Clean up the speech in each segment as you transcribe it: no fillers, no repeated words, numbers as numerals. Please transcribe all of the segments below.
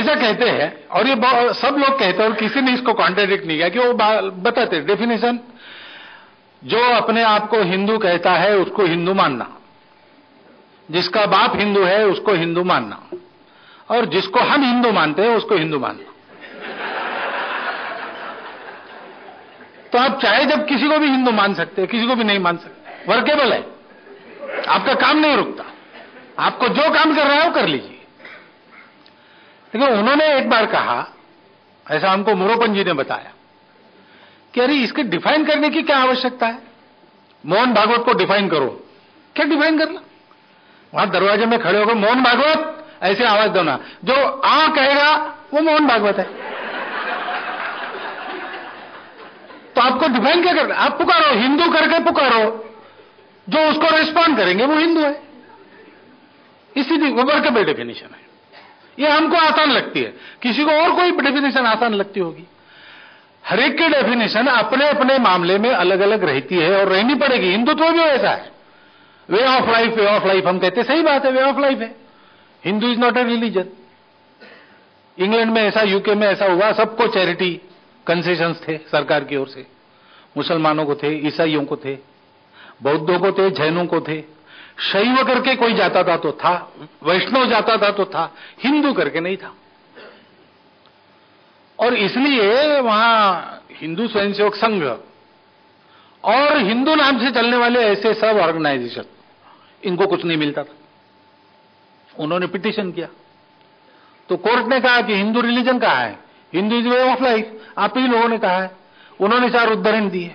ऐसा कहते हैं, और ये सब लोग कहते हैं और किसी ने इसको कॉन्ट्रडिक्ट नहीं किया, कि वो बताते डेफिनेशन, जो अपने आप को हिंदू कहता है उसको हिंदू मानना, जिसका बाप हिंदू है उसको हिंदू मानना, और जिसको हम हिंदू मानते हैं उसको हिंदू मानना। तो आप चाहे जब किसी को भी हिंदू मान सकते हैं, किसी को भी नहीं मान सकते, वर्केबल है, आपका काम नहीं रुकता, आपको जो काम कर रहा है वो कर लीजिए। लेकिन उन्होंने एक बार कहा, ऐसा हमको मोरोपंत जी ने बताया, कि अरे इसके डिफाइन करने की क्या आवश्यकता है, मोहन भागवत को डिफाइन करो, क्या डिफाइन करना, वहां दरवाजे में खड़े होकर मोहन भागवत ऐसे आवाज देना, जो आ कहेगा वो मोहन भागवत है। तो आपको डिफाइन क्या करना, आप पुकारो, हिंदू करके पुकारो, जो उसको रिस्पॉन्ड करेंगे वो हिंदू है। इसी वर्केबल डेफिनेशन है, ये हमको आसान लगती है, किसी को और कोई डेफिनेशन आसान लगती होगी। हर एक की डेफिनेशन अपने अपने मामले में अलग अलग रहती है और रहनी पड़ेगी। हिंदुत्व भी ऐसा है, way of life, way of life हम कहते, सही बात है, वे ऑफ लाइफ है। Hindu is not a religion. England में ऐसा, यूके में ऐसा हुआ, सबको चैरिटी कंसेशंस थे सरकार की ओर से, मुसलमानों को थे, ईसाइयों को थे, बौद्धों को थे, जैनों को थे, शैव करके कोई जाता था तो था, वैष्णव जाता था तो था, हिंदू करके नहीं था। और इसलिए वहां हिंदू स्वयंसेवक संघ और हिंदू नाम से चलने वाले ऐसे सब ऑर्गेनाइजेशन, इनको कुछ नहीं मिलता था। उन्होंने पिटीशन किया तो कोर्ट ने कहा कि हिंदू रिलीजन कहाँ है, Hindu is way of life, आप ही लोगों ने कहा है। उन्होंने 4 उदाहरण दिए,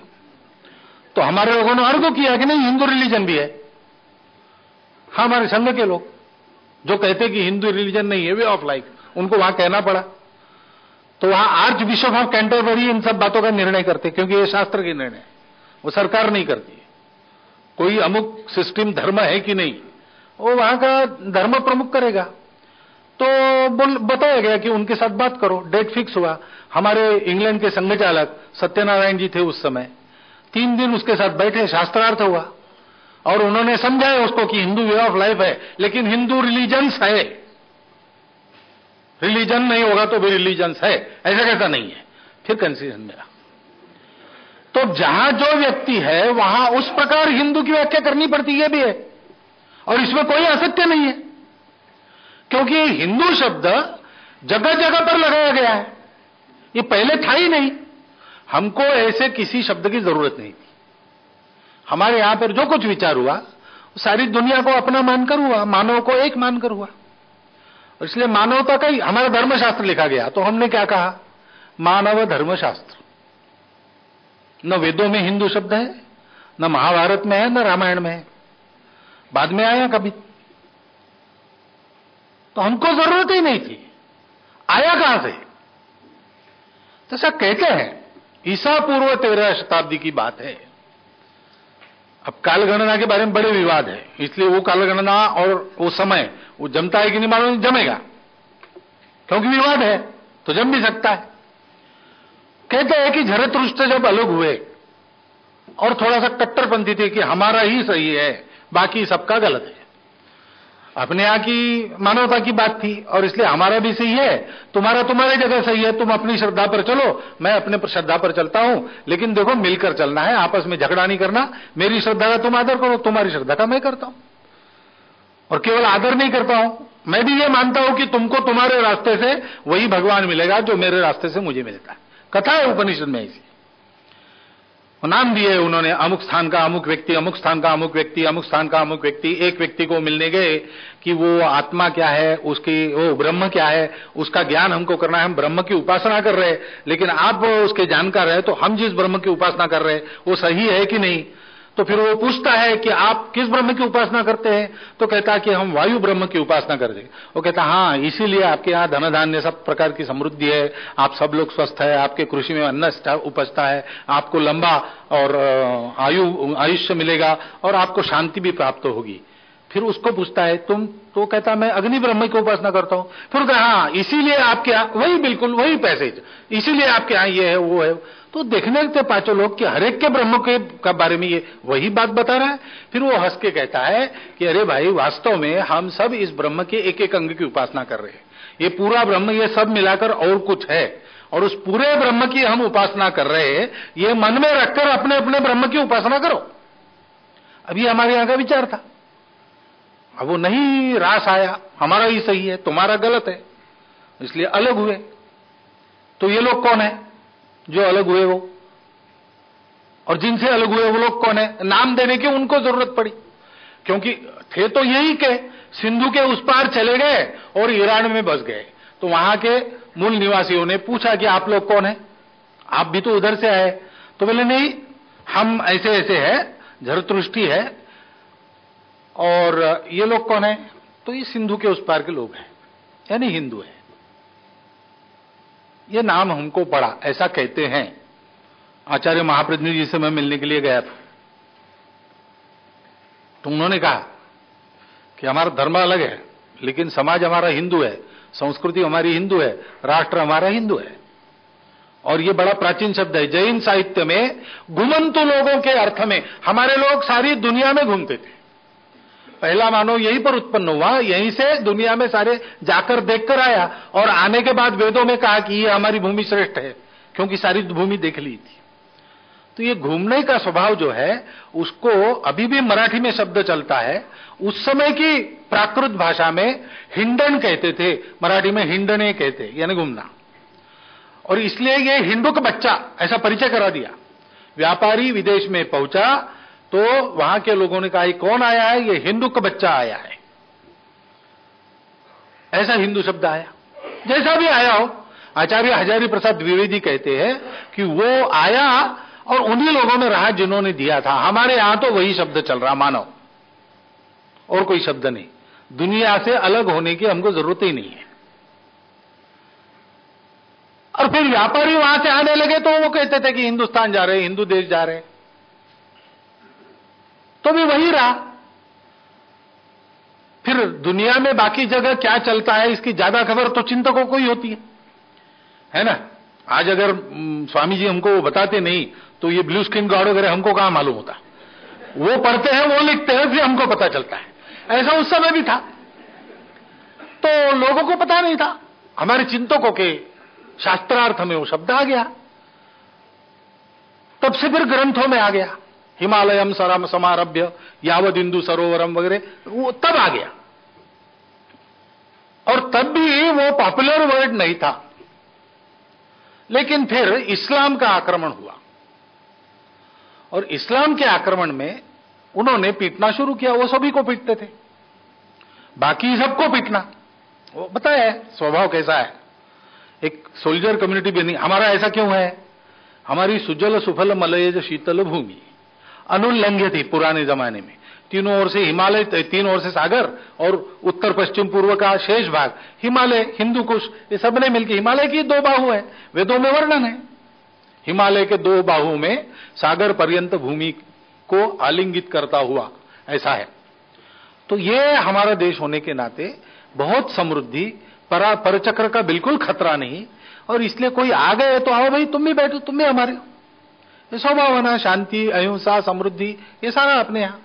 तो हमारे लोगों ने आर्ग्यू किया कि नहीं, हिंदू रिलीजन भी है। हमारे संघ के लोग जो कहते कि हिंदू रिलीजन नहीं है, वे ऑफ लाइफ, उनको वहां कहना पड़ा। तो वहां आर्च बिशप ऑफ कैंटरबरी इन सब बातों का निर्णय करते, क्योंकि ये शास्त्र के निर्णय है, वो सरकार नहीं करती है। कोई अमुक सिस्टम धर्म है कि नहीं, वो वहां का धर्म प्रमुख करेगा। तो बताया गया कि उनके साथ बात करो, डेट फिक्स हुआ। हमारे इंग्लैंड के संघ चालक सत्यनारायण जी थे उस समय, 3 दिन उसके साथ बैठे, शास्त्रार्थ हुआ और उन्होंने समझाया उसको कि हिंदू वे ऑफ लाइफ है, लेकिन हिंदू रिलीजन्स है, रिलीजन नहीं होगा तो भी रिलीजन्स है, ऐसा कैसा नहीं है। फिर कंसेशन मिला। तो जहां जो व्यक्ति है वहां उस प्रकार हिंदू की व्याख्या करनी पड़ती है भी है, और इसमें कोई असत्य नहीं है, क्योंकि हिंदू शब्द जगह जगह पर लगाया गया है, ये पहले था ही नहीं। हमको ऐसे किसी शब्द की जरूरत नहीं थी। हमारे यहां पर जो कुछ विचार हुआ सारी दुनिया को अपना मानकर हुआ, मानव को एक मानकर हुआ। इसलिए मानवता का ही हमारा धर्मशास्त्र लिखा गया, तो हमने क्या कहा, मानव धर्मशास्त्र। न वेदों में हिंदू शब्द है, न महाभारत में है, न रामायण में है, बाद में आया कभी। तो हमको जरूरत ही नहीं थी, आया कहां से? तो सब कहते हैं ईसा पूर्व 13 शताब्दी की बात है। अब कालगणना के बारे में बड़े विवाद है, इसलिए वो कालगणना और वो समय वो जमता है कि नहीं मालूम, जमेगा, क्योंकि विवाद है तो जम भी सकता है। कहते हैं कि झरतुष्ट्र जब अलग हुए और थोड़ा सा कट्टरपंथी थे कि हमारा ही सही है, बाकी सबका गलत है। अपने यहाँ की मानवता की बात थी और इसलिए हमारा भी सही है, तुम्हारा तुम्हारी जगह सही है, तुम अपनी श्रद्धा पर चलो, मैं अपने श्रद्धा पर चलता हूं, लेकिन देखो मिलकर चलना है, आपस में झगड़ा नहीं करना। मेरी श्रद्धा का तुम आदर करो, तुम्हारी श्रद्धा का मैं करता हूं। और केवल आदर नहीं करता हूं, मैं भी ये मानता हूं कि तुमको तुम्हारे रास्ते से वही भगवान मिलेगा जो मेरे रास्ते से मुझे मिलता है। कथा है उपनिषद में ऐसी, नाम दिए उन्होंने, अमुक स्थान का अमुक व्यक्ति, अमुक स्थान का अमुक व्यक्ति, अमुक स्थान का अमुक व्यक्ति। एक व्यक्ति को मिलने गए कि वो आत्मा क्या है, उसकी वो ब्रह्म क्या है, उसका ज्ञान हमको करना है। हम ब्रह्म की उपासना कर रहे हैं, लेकिन आप उसके जानकार है, तो हम जिस ब्रह्म की उपासना कर रहे हैं वो सही है कि नहीं? तो फिर वो पूछता है कि आप किस ब्रह्म की उपासना करते हैं? तो कहता है कि हम वायु ब्रह्म की उपासना करते हैं। वो कहता हाँ, इसीलिए आपके यहाँ धन धान्य सब प्रकार की समृद्धि है, आप सब लोग स्वस्थ है, आपके कृषि में अन्न उपजता है, आपको लंबा और आयुष्य मिलेगा और आपको शांति भी प्राप्त होगी। फिर उसको पूछता है तुम? तो कहता मैं अग्नि ब्रह्म की उपासना करता हूं। फिर कहता हाँ, इसीलिए आपके यहाँ वही, बिल्कुल वही पैसेज, इसीलिए आपके यहाँ ये है वो है। तो देखने लगते पांचों लोग कि हर एक के ब्रह्म के बारे में ये वही बात बता रहा है। फिर वो हंस के कहता है कि अरे भाई, वास्तव में हम सब इस ब्रह्म के एक एक अंग की उपासना कर रहे हैं। ये पूरा ब्रह्म, ये सब मिलाकर और कुछ है, और उस पूरे ब्रह्म की हम उपासना कर रहे हैं, ये मन में रखकर अपने अपने ब्रह्म की उपासना करो। अब ये हमारे यहां का विचार था। अब वो नहीं रास आया, हमारा ही सही है, तुम्हारा गलत है, इसलिए अलग हुए। तो ये लोग कौन है जो अलग हुए वो, और जिनसे अलग हुए वो लोग कौन है? नाम देने की उनको जरूरत पड़ी, क्योंकि थे तो यही के सिंधु के उस पार चले गए और ईरान में बस गए। तो वहां के मूल निवासियों ने पूछा कि आप लोग कौन है, आप भी तो उधर से आए। तो बोले नहीं, हम ऐसे ऐसे है, झरतुष्टि है, और ये लोग कौन है? तो ये सिंधु के उस पार के लोग हैं, यानी हिंदू है। ये नाम हमको पड़ा, ऐसा कहते हैं। आचार्य महाप्रज्ञ जी से मैं मिलने के लिए गया था, तो उन्होंने कहा कि हमारा धर्म अलग है, लेकिन समाज हमारा हिंदू है, संस्कृति हमारी हिंदू है, राष्ट्र हमारा हिंदू है। और ये बड़ा प्राचीन शब्द है। जैन साहित्य में घुमंतु लोगों के अर्थ में हमारे लोग सारी दुनिया में घूमते थे। पहला मानव यहीं पर उत्पन्न हुआ, यहीं से दुनिया में सारे जाकर देखकर आया, और आने के बाद वेदों में कहा कि ये हमारी भूमि श्रेष्ठ है, क्योंकि सारी भूमि देख ली थी। तो ये घूमने का स्वभाव जो है, उसको अभी भी मराठी में शब्द चलता है। उस समय की प्राकृत भाषा में हिंडन कहते थे, मराठी में हिंडने कहते, यानी घूमना। और इसलिए ये हिंदू का बच्चा ऐसा परिचय करा दिया। व्यापारी विदेश में पहुंचा तो वहां के लोगों ने कहा, ये कौन आया है? ये हिंदू का बच्चा आया है, ऐसा हिंदू शब्द आया। जैसा भी आया हो, आचार्य हजारी प्रसाद द्विवेदी कहते हैं कि वो आया और उन्हीं लोगों में रहा जिन्होंने दिया था। हमारे यहां तो वही शब्द चल रहा, मानो, और कोई शब्द नहीं। दुनिया से अलग होने की हमको जरूरत ही नहीं है। और फिर व्यापारी वहां से आने लगे तो वो कहते थे कि हिंदुस्तान जा रहे, हिंदू देश जा रहे, तो भी वही रहा। फिर दुनिया में बाकी जगह क्या चलता है, इसकी ज्यादा खबर तो चिंतकों को ही होती है ना। आज अगर स्वामी जी हमको वो बताते नहीं तो ये ब्लू स्किन गॉड वगैरह हमको कहां मालूम होता। वो पढ़ते हैं, वो लिखते हैं, फिर हमको पता चलता है। ऐसा उस समय भी था, तो लोगों को पता नहीं था। हमारे चिंतकों के शास्त्रार्थ में वो शब्द आ गया, तब से फिर ग्रंथों में आ गया। हिमालयम सरम समारभ्य यावद इंदु सरोवरम वगैरह, वो तब आ गया। और तब भी वो पॉपुलर वर्ड नहीं था। लेकिन फिर इस्लाम का आक्रमण हुआ, और इस्लाम के आक्रमण में उन्होंने पीटना शुरू किया। वो सभी को पीटते थे, बाकी सबको पीटना। वो बताया स्वभाव कैसा है। एक सोल्जर कम्युनिटी भी नहीं। हमारा ऐसा क्यों है? हमारी सुजल सुफल मलयज शीतल भूमि अनुल्लंघ्य थी पुराने जमाने में। तीनों ओर से हिमालय, तीन ओर से सागर, और उत्तर पश्चिम पूर्व का शेष भाग हिमालय, हिंदू कुश, ये सब ने मिलकर, हिमालय की 2 बाहु है, वेदों में वर्णन है। हिमालय के 2 बाहु में सागर पर्यंत भूमि को आलिंगित करता हुआ ऐसा है। तो ये हमारा देश होने के नाते बहुत समृद्धि, परचक्र का बिल्कुल खतरा नहीं। और इसलिए कोई आ गए तो आओ भाई, तुम भी बैठो, तुम भी हमारे। सौभावना, शांति, अहिंसा, समृद्धि, ये सारा अपने यहां।